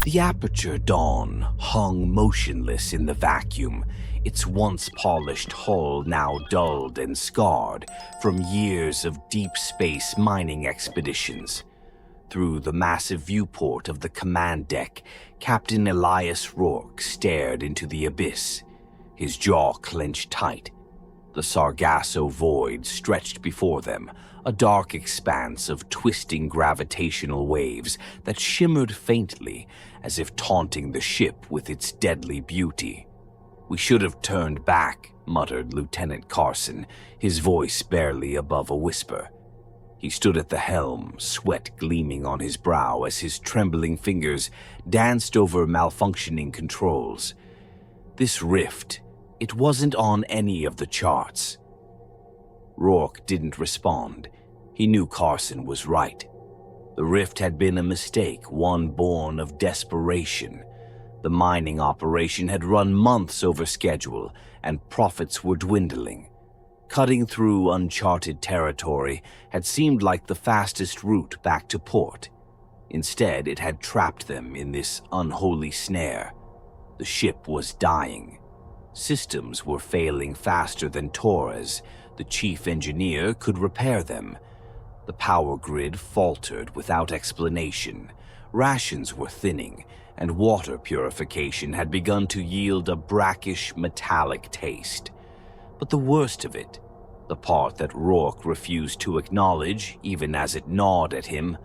The Aperture Dawn hung motionless in the vacuum, its once polished hull now dulled and scarred from years of deep space mining expeditions. Through the massive viewport of the command deck, Captain Elias Rourke stared into the abyss, his jaw clenched tight. The Sargasso void stretched before them, a dark expanse of twisting gravitational waves that shimmered faintly as if taunting the ship with its deadly beauty. "We should have turned back," muttered Lieutenant Carson, his voice barely above a whisper. He stood at the helm, sweat gleaming on his brow as his trembling fingers danced over malfunctioning controls. This rift, it wasn't on any of the charts. Rourke didn't respond. He knew Carson was right. The rift had been a mistake, one born of desperation. The mining operation had run months over schedule, and profits were dwindling. Cutting through uncharted territory had seemed like the fastest route back to port. Instead, it had trapped them in this unholy snare. The ship was dying. Systems were failing faster than Torres. The chief engineer could repair them. The power grid faltered without explanation. Rations were thinning, and water purification had begun to yield a brackish, metallic taste. But the worst of it, the part that Rourke refused to acknowledge, even as it gnawed at him,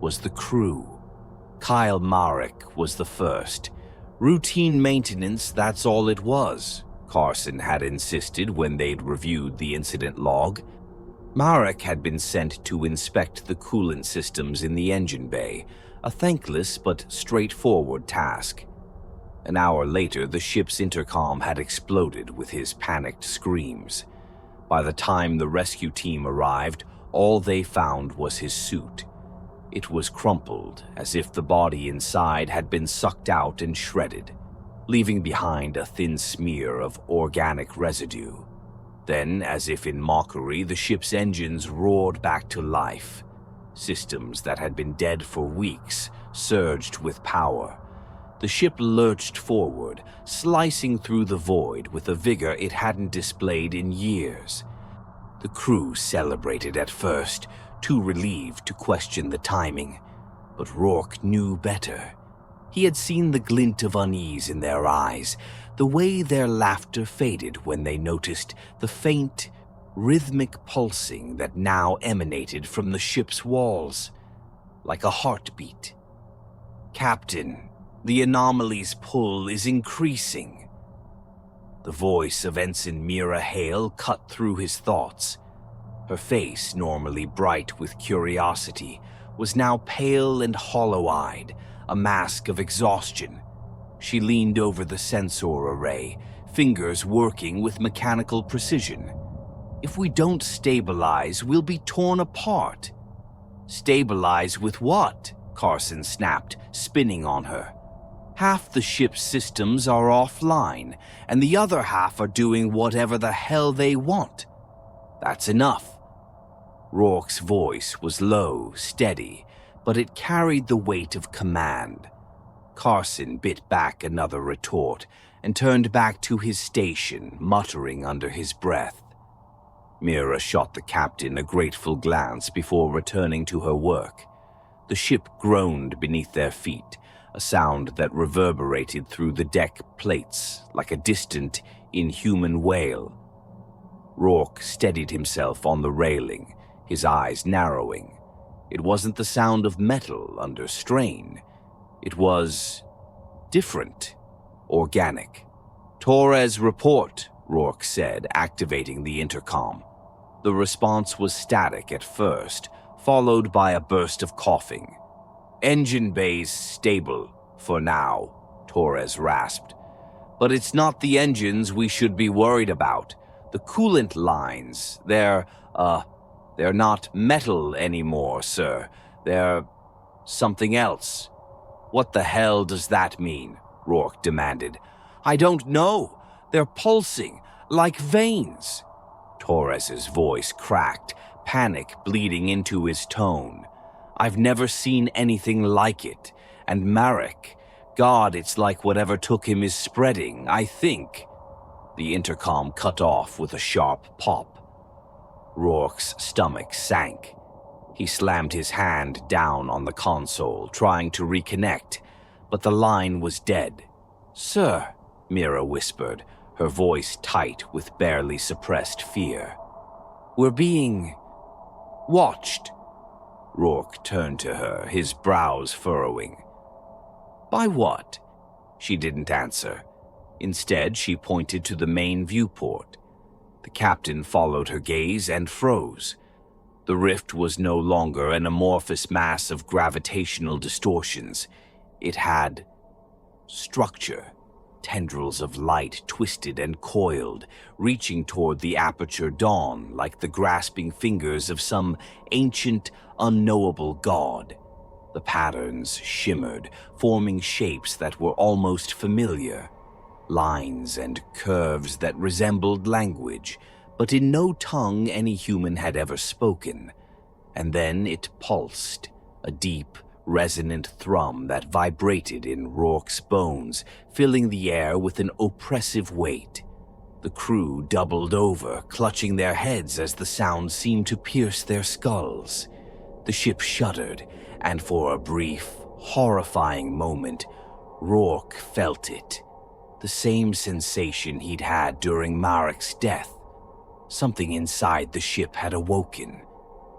was the crew. Kyle Marek was the first. Routine maintenance, that's all it was, Carson had insisted when they'd reviewed the incident log. Marek had been sent to inspect the coolant systems in the engine bay, a thankless but straightforward task. An hour later, the ship's intercom had exploded with his panicked screams. By the time the rescue team arrived, all they found was his suit. It was crumpled, as if the body inside had been sucked out and shredded, leaving behind a thin smear of organic residue. Then, as if in mockery, the ship's engines roared back to life. Systems that had been dead for weeks surged with power. The ship lurched forward, slicing through the void with a vigor it hadn't displayed in years. The crew celebrated at first, too relieved to question the timing. But Rourke knew better. He had seen the glint of unease in their eyes, the way their laughter faded when they noticed the faint, rhythmic pulsing that now emanated from the ship's walls, like a heartbeat. "Captain, the anomaly's pull is increasing." The voice of Ensign Mira Hale cut through his thoughts. Her face, normally bright with curiosity, was now pale and hollow-eyed, a mask of exhaustion. She leaned over the sensor array, fingers working with mechanical precision. "If we don't stabilize, we'll be torn apart." "Stabilize with what?" Carson snapped, spinning on her. "Half the ship's systems are offline, and the other half are doing whatever the hell they want. That's enough." Rourke's voice was low, steady, but it carried the weight of command. Carson bit back another retort and turned back to his station, muttering under his breath. Mira shot the captain a grateful glance before returning to her work. The ship groaned beneath their feet, a sound that reverberated through the deck plates like a distant, inhuman wail. Rourke steadied himself on the railing, his eyes narrowing. It wasn't the sound of metal under strain. It was different, organic. "Torres, report," Rourke said, activating the intercom. The response was static at first, followed by a burst of coughing. "Engine bay's stable, for now," Torres rasped. "But it's not the engines we should be worried about. The coolant lines, they're not metal anymore, sir. They're something else." "What the hell does that mean?" Rourke demanded. "I don't know. They're pulsing, like veins." Torres's voice cracked, panic bleeding into his tone. "I've never seen anything like it. And Marek, God, it's like whatever took him is spreading, I think. The intercom cut off with a sharp pop. Rourke's stomach sank. He slammed his hand down on the console, trying to reconnect, but the line was dead. "Sir," Mira whispered, her voice tight with barely suppressed fear. "We're being watched." Rourke turned to her, his brows furrowing. "By what?" She didn't answer. Instead, she pointed to the main viewport. The captain followed her gaze and froze. The rift was no longer an amorphous mass of gravitational distortions. It had structure. Tendrils of light twisted and coiled, reaching toward the Aperture Dawn like the grasping fingers of some ancient, unknowable god. The patterns shimmered, forming shapes that were almost familiar. Lines and curves that resembled language, but in no tongue any human had ever spoken. And then it pulsed, a deep, resonant thrum that vibrated in Rourke's bones, filling the air with an oppressive weight. The crew doubled over, clutching their heads as the sound seemed to pierce their skulls. The ship shuddered, and for a brief, horrifying moment, Rourke felt it. The same sensation he'd had during Marek's death. Something inside the ship had awoken.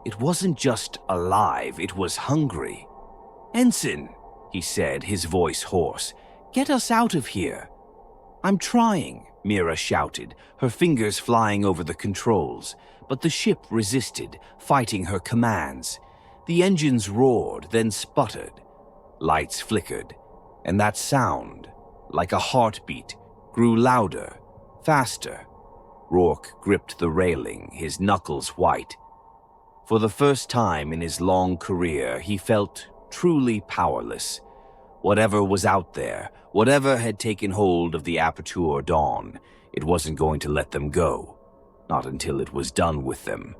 It wasn't just alive, it was hungry. "Ensign," he said, his voice hoarse, "get us out of here." "I'm trying," Mira shouted, her fingers flying over the controls, but the ship resisted, fighting her commands. The engines roared, then sputtered. Lights flickered, and that sound, like a heartbeat, grew louder, faster. Rourke gripped the railing, his knuckles white. For the first time in his long career, he felt truly powerless. Whatever was out there, whatever had taken hold of the Aperture Dawn, it wasn't going to let them go. Not until it was done with them.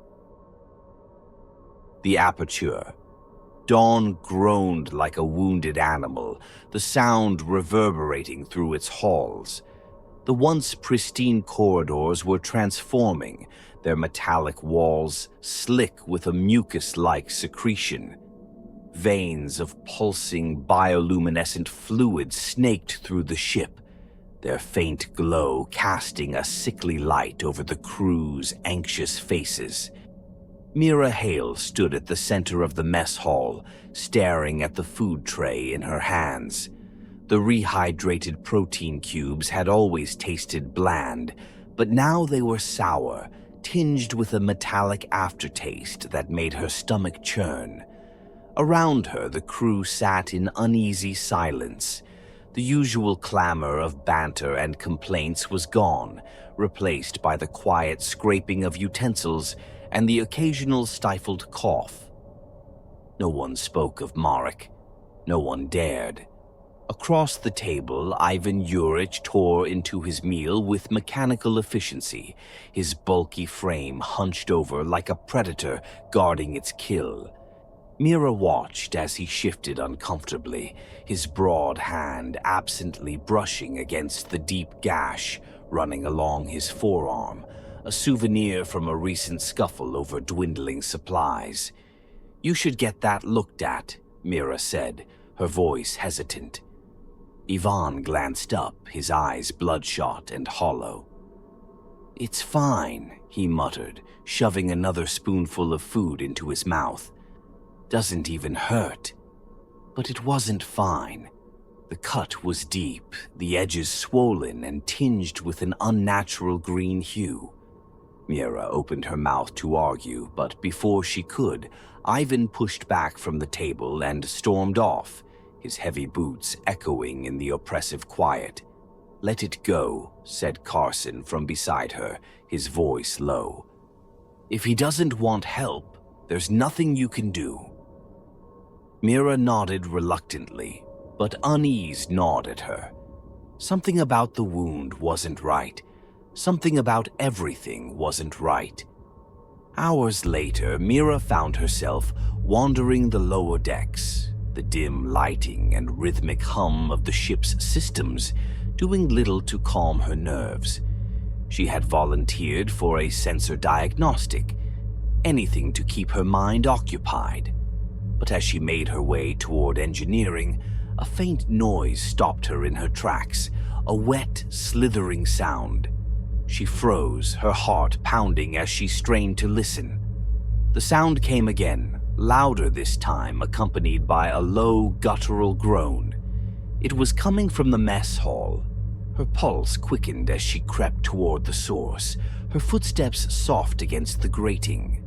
The Aperture. Dawn groaned like a wounded animal, the sound reverberating through its halls. The once pristine corridors were transforming, their metallic walls slick with a mucus-like secretion. Veins of pulsing bioluminescent fluid snaked through the ship, their faint glow casting a sickly light over the crew's anxious faces. Mira Hale stood at the center of the mess hall, staring at the food tray in her hands. The rehydrated protein cubes had always tasted bland, but now they were sour, tinged with a metallic aftertaste that made her stomach churn. Around her, the crew sat in uneasy silence. The usual clamor of banter and complaints was gone, replaced by the quiet scraping of utensils and the occasional stifled cough. No one spoke of Marek. No one dared. Across the table, Ivan Yurich tore into his meal with mechanical efficiency, his bulky frame hunched over like a predator guarding its kill. Mira watched as he shifted uncomfortably, his broad hand absently brushing against the deep gash running along his forearm, a souvenir from a recent scuffle over dwindling supplies. "You should get that looked at," Mira said, her voice hesitant. Ivan glanced up, his eyes bloodshot and hollow. "It's fine," he muttered, shoving another spoonful of food into his mouth. "Doesn't even hurt." But it wasn't fine. The cut was deep, the edges swollen and tinged with an unnatural green hue. Mira opened her mouth to argue, but before she could, Ivan pushed back from the table and stormed off, his heavy boots echoing in the oppressive quiet. "Let it go," said Carson from beside her, his voice low. "If he doesn't want help, there's nothing you can do." Mira nodded reluctantly, but unease gnawed at her. Something about the wound wasn't right. Something about everything wasn't right. Hours later, Mira found herself wandering the lower decks. the dim lighting and rhythmic hum of the ship's systems doing little to calm her nerves. She had volunteered for a sensor diagnostic, anything to keep her mind occupied. But as she made her way toward engineering, a faint noise stopped her in her tracks, a wet, slithering sound. She froze, her heart pounding as she strained to listen. The sound came again, louder this time, accompanied by a low, guttural groan. It was coming from the mess hall. Her pulse quickened as she crept toward the source, her footsteps soft against the grating.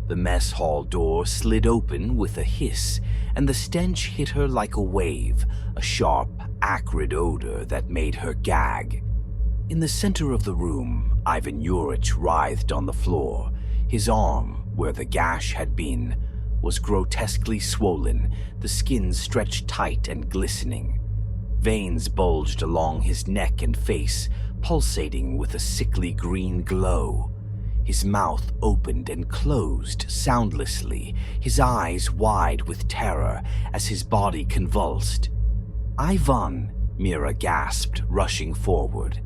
The mess hall door slid open with a hiss, and the stench hit her like a wave, a sharp, acrid odor that made her gag. In the center of the room, Ivan Yurich writhed on the floor. His arm, where the gash had been, was grotesquely swollen, the skin stretched tight and glistening. Veins bulged along his neck and face, pulsating with a sickly green glow. His mouth opened and closed soundlessly, his eyes wide with terror as his body convulsed. "Ivan," Mira gasped, rushing forward.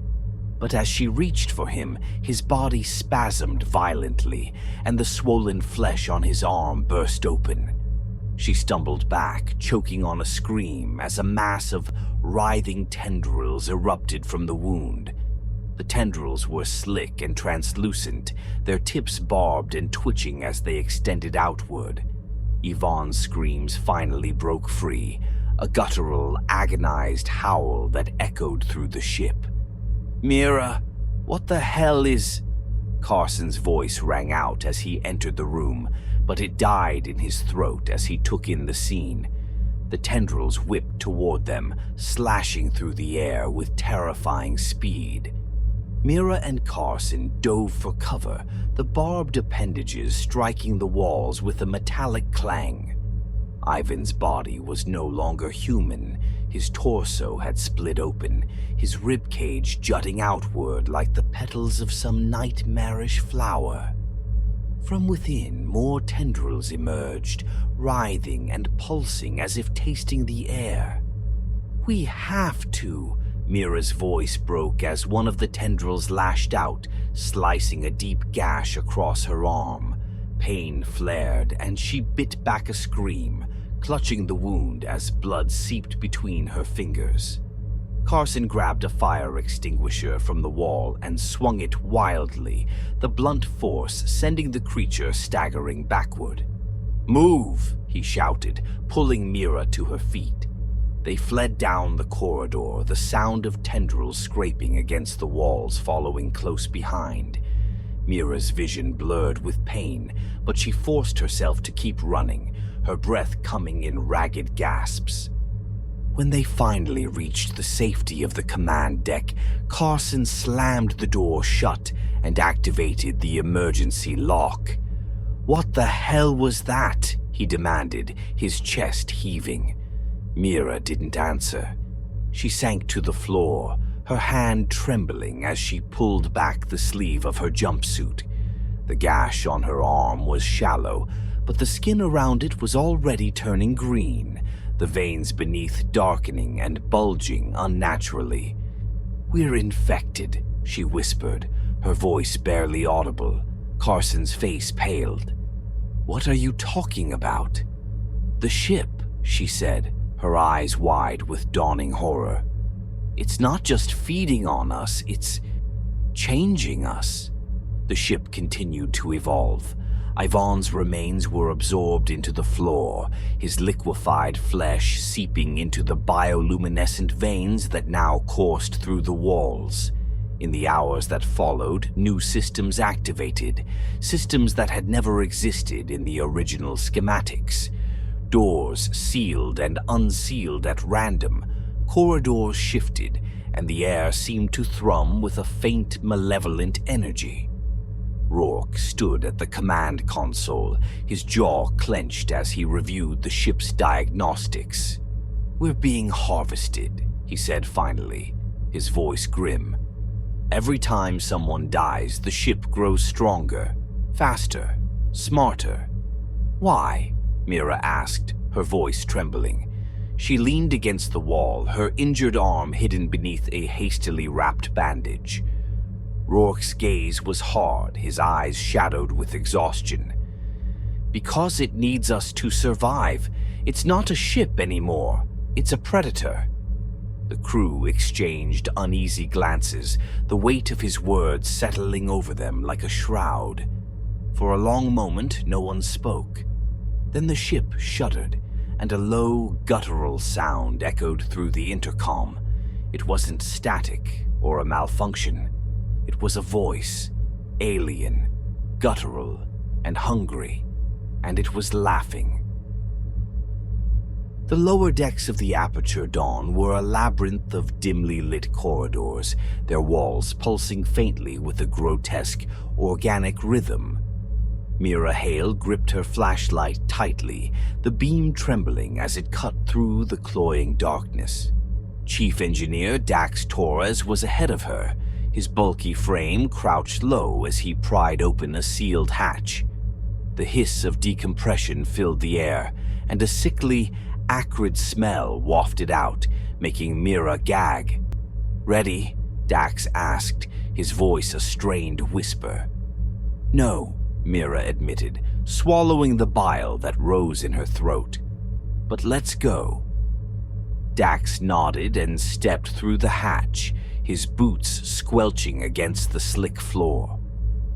But as she reached for him, his body spasmed violently, and the swollen flesh on his arm burst open. She stumbled back, choking on a scream as a mass of writhing tendrils erupted from the wound. The tendrils were slick and translucent, their tips barbed and twitching as they extended outward. Yvonne's screams finally broke free, a guttural, agonized howl that echoed through the ship. "Mira, what the hell is—" Carson's voice rang out as he entered the room, but it died in his throat as he took in the scene. The tendrils whipped toward them, slashing through the air with terrifying speed. Mira and Carson dove for cover, the barbed appendages striking the walls with a metallic clang. Ivan's body was no longer human. His torso had split open, his ribcage jutting outward like the petals of some nightmarish flower. From within, more tendrils emerged, writhing and pulsing as if tasting the air. "We have to," Mira's voice broke as one of the tendrils lashed out, slicing a deep gash across her arm. Pain flared, and she bit back a scream, clutching the wound as blood seeped between her fingers. Carson grabbed a fire extinguisher from the wall and swung it wildly, the blunt force sending the creature staggering backward. "Move!" he shouted, pulling Mira to her feet. They fled down the corridor, the sound of tendrils scraping against the walls following close behind. Mira's vision blurred with pain, but she forced herself to keep running, her breath coming in ragged gasps. When they finally reached the safety of the command deck, Carson slammed the door shut and activated the emergency lock. "What the hell was that?" he demanded, his chest heaving. Mira didn't answer. She sank to the floor, her hand trembling as she pulled back the sleeve of her jumpsuit. The gash on her arm was shallow, but the skin around it was already turning green, the veins beneath darkening and bulging unnaturally. "We're infected," she whispered, her voice barely audible. Carson's face paled. "What are you talking about?" "The ship," she said, her eyes wide with dawning horror. "It's not just feeding on us, it's changing us." The ship continued to evolve. Ivan's remains were absorbed into the floor, his liquefied flesh seeping into the bioluminescent veins that now coursed through the walls. In the hours that followed, new systems activated, systems that had never existed in the original schematics. Doors sealed and unsealed at random, corridors shifted, and the air seemed to thrum with a faint, malevolent energy. Rourke stood at the command console, his jaw clenched as he reviewed the ship's diagnostics. "We're being harvested," he said finally, his voice grim. "Every time someone dies, the ship grows stronger, faster, smarter." "Why?" Mira asked, her voice trembling. She leaned against the wall, her injured arm hidden beneath a hastily wrapped bandage. Rourke's gaze was hard, his eyes shadowed with exhaustion. "Because it needs us to survive. It's not a ship anymore. It's a predator." The crew exchanged uneasy glances, the weight of his words settling over them like a shroud. For a long moment, no one spoke. Then the ship shuddered, and a low, guttural sound echoed through the intercom. It wasn't static or a malfunction. It was a voice, alien, guttural, and hungry, and it was laughing. The lower decks of the Aperture Dawn were a labyrinth of dimly lit corridors, their walls pulsing faintly with a grotesque, organic rhythm. Mira Hale gripped her flashlight tightly, the beam trembling as it cut through the cloying darkness. Chief Engineer Dax Torres was ahead of her, his bulky frame crouched low as he pried open a sealed hatch. The hiss of decompression filled the air, and a sickly, acrid smell wafted out, making Mira gag. "Ready?" Dax asked, his voice a strained whisper. "No," Mira admitted, swallowing the bile that rose in her throat. "But let's go." Dax nodded and stepped through the hatch, his boots squelching against the slick floor.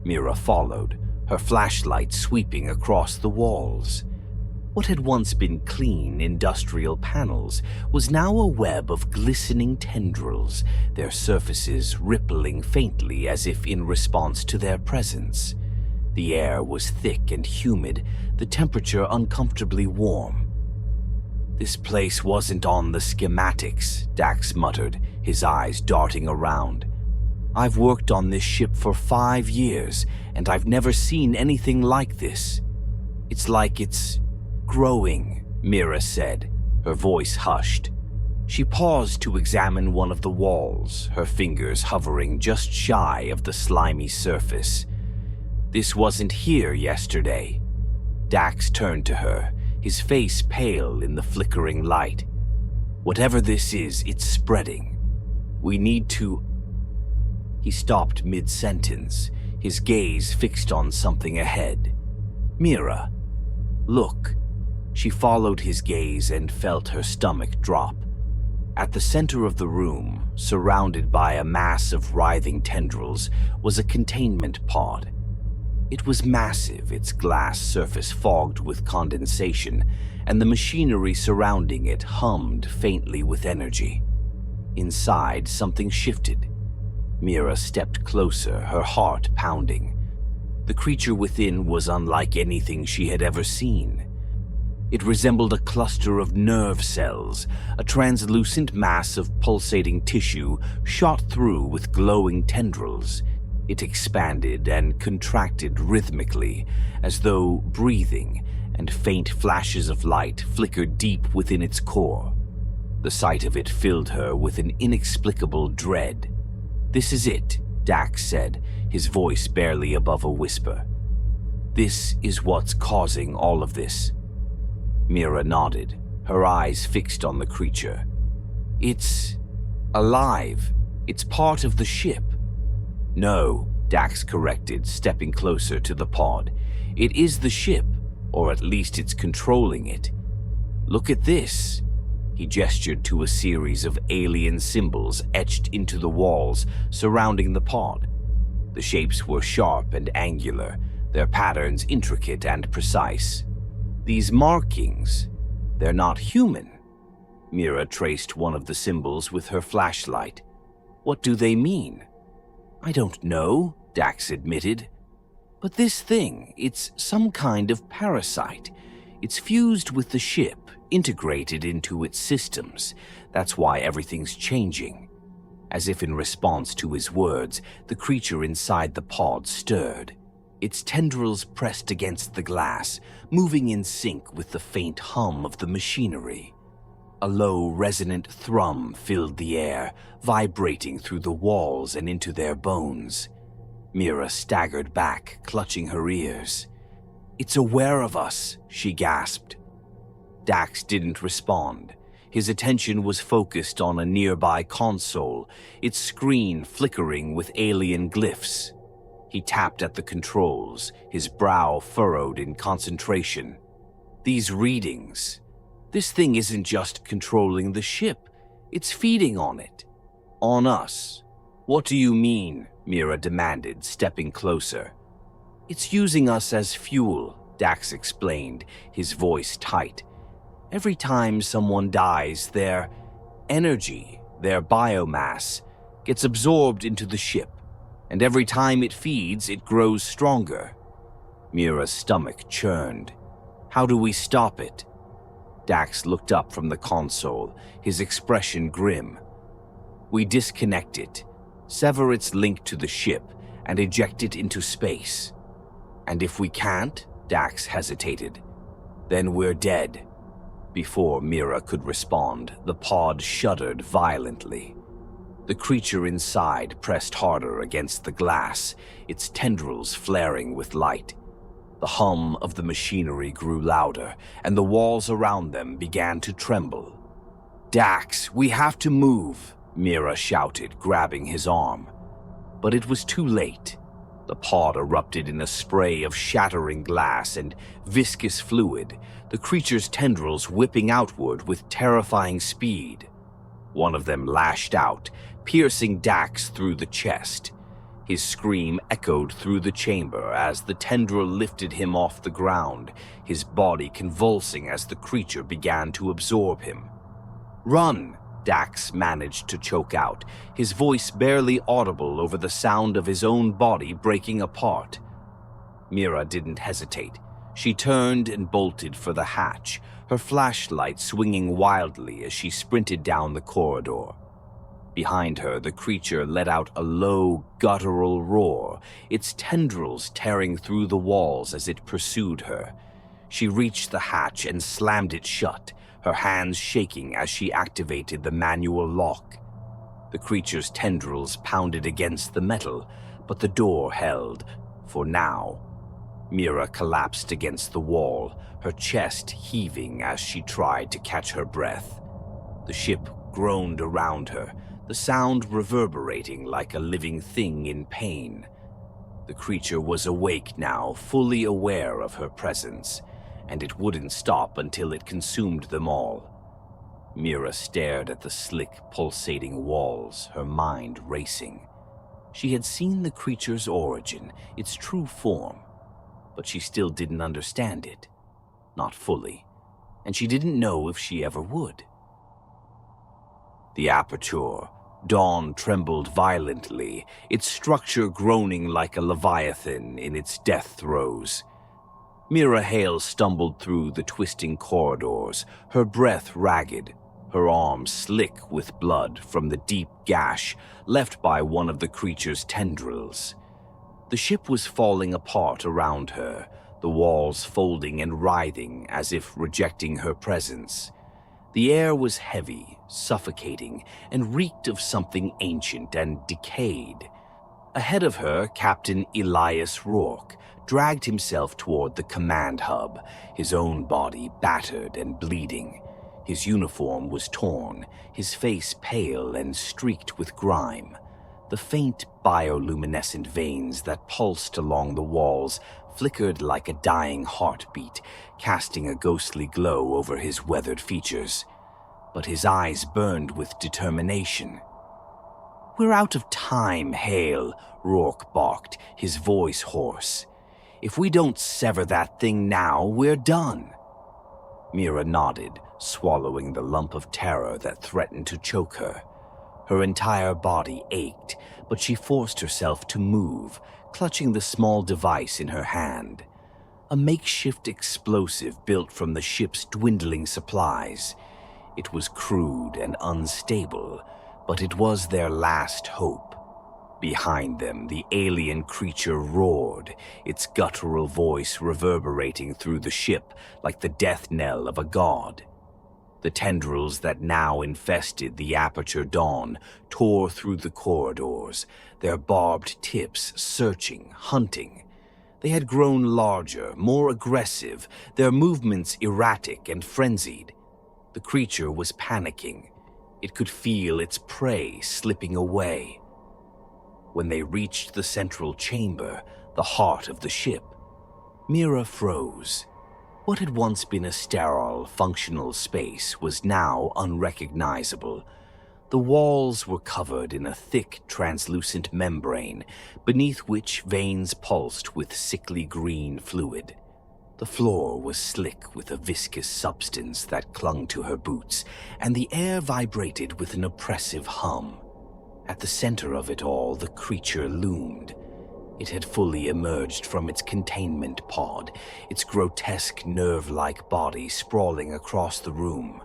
Mira followed, her flashlight sweeping across the walls. What had once been clean industrial panels was now a web of glistening tendrils, their surfaces rippling faintly as if in response to their presence. The air was thick and humid, the temperature uncomfortably warm. "This place wasn't on the schematics," Dax muttered, his eyes darting around. "I've worked on this ship for 5 years, and I've never seen anything like this. It's like it's growing," Mira said, her voice hushed. She paused to examine one of the walls, her fingers hovering just shy of the slimy surface. "This wasn't here yesterday." Dax turned to her, his face pale in the flickering light. "Whatever this is, it's spreading. We need to—" He stopped mid-sentence, his gaze fixed on something ahead. "Mira, look." She followed his gaze and felt her stomach drop. At the center of the room, surrounded by a mass of writhing tendrils, was a containment pod. It was massive, its glass surface fogged with condensation, and the machinery surrounding it hummed faintly with energy. Inside, something shifted. Mira stepped closer, her heart pounding. The creature within was unlike anything she had ever seen. It resembled a cluster of nerve cells, a translucent mass of pulsating tissue shot through with glowing tendrils. It expanded and contracted rhythmically, as though breathing, and faint flashes of light flickered deep within its core. The sight of it filled her with an inexplicable dread. "This is it," Dax said, his voice barely above a whisper. "This is what's causing all of this." Mira nodded, her eyes fixed on the creature. "It's alive. It's part of the ship." "No," Dax corrected, stepping closer to the pod. "It is the ship, or at least it's controlling it. Look at this." He gestured to a series of alien symbols etched into the walls surrounding the pod. The shapes were sharp and angular, their patterns intricate and precise. "These markings, they're not human." Mira traced one of the symbols with her flashlight. "What do they mean?" "I don't know," Dax admitted. "But this thing, it's some kind of parasite. It's fused with the ship, integrated into its systems. That's why everything's changing." As if in response to his words, the creature inside the pod stirred. Its tendrils pressed against the glass, moving in sync with the faint hum of the machinery. A low, resonant thrum filled the air, vibrating through the walls and into their bones. Mira staggered back, clutching her ears. "It's aware of us," she gasped. Dax didn't respond. His attention was focused on a nearby console, its screen flickering with alien glyphs. He tapped at the controls, his brow furrowed in concentration. These readings. This thing isn't just controlling the ship, it's feeding on it. On us. What do you mean? Mira demanded, stepping closer. It's using us as fuel, Dax explained, his voice tight. Every time someone dies, their energy, their biomass, gets absorbed into the ship, and every time it feeds, it grows stronger. Mira's stomach churned. How do we stop it? Dax looked up from the console, his expression grim. We disconnect it, sever its link to the ship, and eject it into space. And if we can't, Dax hesitated, then we're dead. Before Mira could respond, the pod shuddered violently. The creature inside pressed harder against the glass, its tendrils flaring with light. The hum of the machinery grew louder, and the walls around them began to tremble. Dax, we have to move, Mira shouted, grabbing his arm. But it was too late. The pod erupted in a spray of shattering glass and viscous fluid, the creature's tendrils whipping outward with terrifying speed. One of them lashed out, piercing Dax through the chest. His scream echoed through the chamber as the tendril lifted him off the ground, his body convulsing as the creature began to absorb him. Run! Dax managed to choke out, his voice barely audible over the sound of his own body breaking apart. Mira didn't hesitate. She turned and bolted for the hatch, her flashlight swinging wildly as she sprinted down the corridor. Behind her, the creature let out a low, guttural roar, its tendrils tearing through the walls as it pursued her. She reached the hatch and slammed it shut, her hands shaking as she activated the manual lock. The creature's tendrils pounded against the metal, but the door held, for now. Mira collapsed against the wall, her chest heaving as she tried to catch her breath. The ship groaned around her, the sound reverberating like a living thing in pain. The creature was awake now, fully aware of her presence, and it wouldn't stop until it consumed them all. Mira stared at the slick, pulsating walls, her mind racing. She had seen the creature's origin, its true form, but she still didn't understand it. Not fully, and she didn't know if she ever would. The Aperture Dawn trembled violently, its structure groaning like a leviathan in its death throes. Mira Hale stumbled through the twisting corridors, her breath ragged, her arms slick with blood from the deep gash left by one of the creature's tendrils. The ship was falling apart around her, the walls folding and writhing as if rejecting her presence. The air was heavy, suffocating, and reeked of something ancient and decayed. Ahead of her, Captain Elias Rourke dragged himself toward the command hub, his own body battered and bleeding. His uniform was torn, his face pale and streaked with grime. The faint bioluminescent veins that pulsed along the walls flickered like a dying heartbeat, casting a ghostly glow over his weathered features. But his eyes burned with determination. "We're out of time, Hale," Rourke barked, his voice hoarse. "If we don't sever that thing now, we're done." Mira nodded, swallowing the lump of terror that threatened to choke her. Her entire body ached, but she forced herself to move, clutching the small device in her hand. A makeshift explosive built from the ship's dwindling supplies. It was crude and unstable, but it was their last hope. Behind them, the alien creature roared, its guttural voice reverberating through the ship like the death knell of a god. The tendrils that now infested the Aperture Dawn tore through the corridors, their barbed tips searching, hunting. They had grown larger, more aggressive, their movements erratic and frenzied. The creature was panicking. It could feel its prey slipping away. When they reached the central chamber, the heart of the ship, Mira froze. What had once been a sterile, functional space was now unrecognizable. The walls were covered in a thick, translucent membrane, beneath which veins pulsed with sickly green fluid. The floor was slick with a viscous substance that clung to her boots, and the air vibrated with an oppressive hum. At the center of it all, the creature loomed. It had fully emerged from its containment pod, its grotesque nerve-like body sprawling across the room.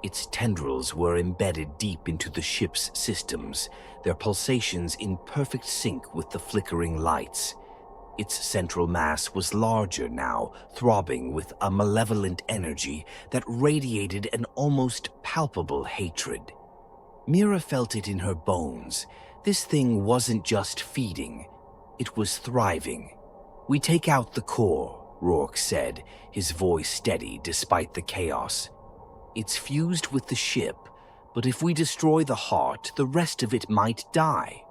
Its tendrils were embedded deep into the ship's systems, their pulsations in perfect sync with the flickering lights. Its central mass was larger now, throbbing with a malevolent energy that radiated an almost palpable hatred. Mira felt it in her bones. This thing wasn't just feeding. It was thriving. "We take out the core," Rourke said, his voice steady despite the chaos. "It's fused with the ship, but if we destroy the heart, the rest of it might die."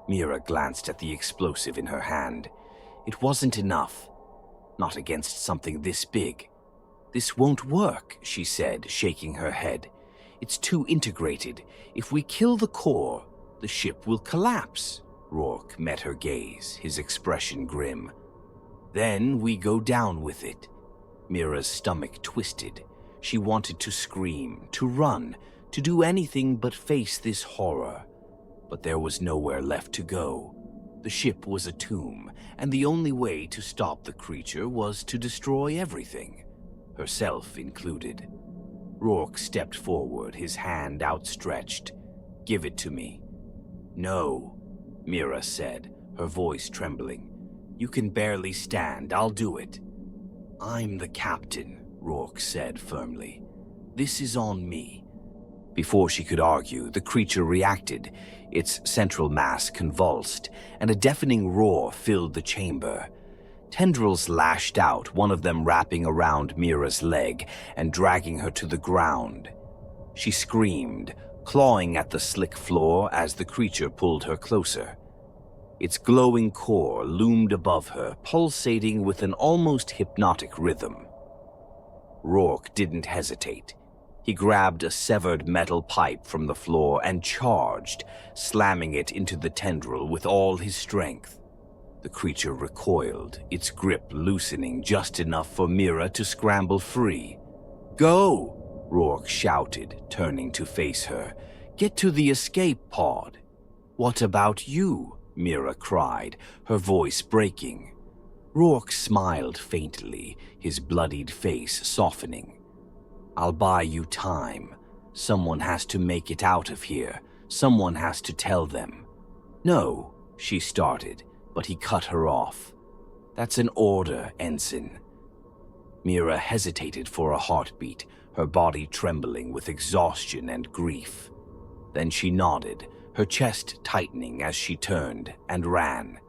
Mira glanced at the explosive in her hand. It wasn't enough. Not against something this big. "This won't work," she said, shaking her head. "It's too integrated. If we kill the core, the ship will collapse." Rourke met her gaze, his expression grim. "Then we go down with it." Mira's stomach twisted. She wanted to scream, to run, to do anything but face this horror. But there was nowhere left to go. The ship was a tomb, and the only way to stop the creature was to destroy everything, herself included. Rourke stepped forward, his hand outstretched. "Give it to me." "No," Mira said, her voice trembling. "You can barely stand. I'll do it." "I'm the captain," Rourke said firmly. "This is on me." Before she could argue, the creature reacted. Its central mass convulsed, and a deafening roar filled the chamber. Tendrils lashed out, one of them wrapping around Mira's leg and dragging her to the ground. She screamed, clawing at the slick floor as the creature pulled her closer. Its glowing core loomed above her, pulsating with an almost hypnotic rhythm. Rourke didn't hesitate. He grabbed a severed metal pipe from the floor and charged, slamming it into the tendril with all his strength. The creature recoiled, its grip loosening just enough for Mira to scramble free. "Go!" Rourke shouted, turning to face her. "Get to the escape pod." "What about you?" Mira cried, her voice breaking. Rourke smiled faintly, his bloodied face softening. "I'll buy you time. Someone has to make it out of here. Someone has to tell them." "No," she started, but he cut her off. "That's an order, Ensign." Mira hesitated for a heartbeat, her body trembling with exhaustion and grief. Then she nodded, her chest tightening as she turned and ran.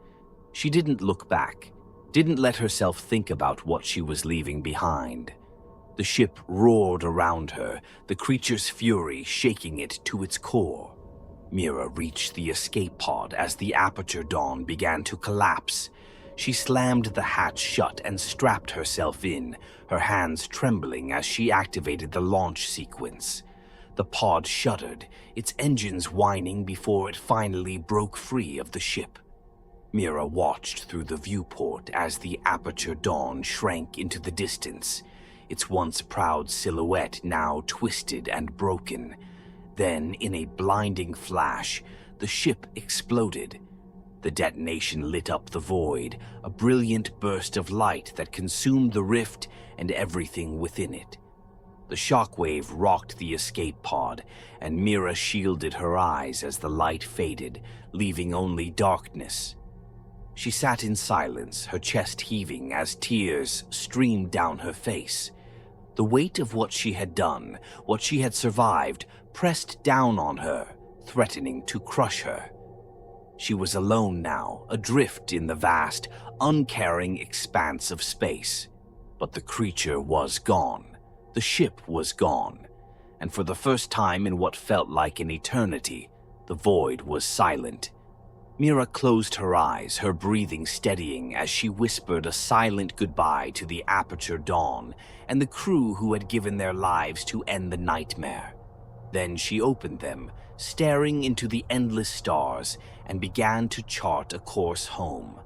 She didn't look back, didn't let herself think about what she was leaving behind. The ship roared around her, the creature's fury shaking it to its core. Mira reached the escape pod as the Aperture Dawn began to collapse. She slammed the hatch shut and strapped herself in, her hands trembling as she activated the launch sequence. The pod shuddered, its engines whining before it finally broke free of the ship. Mira watched through the viewport as the Aperture Dawn shrank into the distance, its once proud silhouette now twisted and broken. Then, in a blinding flash, the ship exploded. The detonation lit up the void, a brilliant burst of light that consumed the rift and everything within it. The shockwave rocked the escape pod, and Mira shielded her eyes as the light faded, leaving only darkness. She sat in silence, her chest heaving as tears streamed down her face. The weight of what she had done, what she had survived, pressed down on her, threatening to crush her. She was alone now, adrift in the vast, uncaring expanse of space. But the creature was gone. The ship was gone, and for the first time in what felt like an eternity, the void was silent. Mira closed her eyes, her breathing steadying as she whispered a silent goodbye to the Aperture Dawn and the crew who had given their lives to end the nightmare. Then she opened them, staring into the endless stars, and began to chart a course home.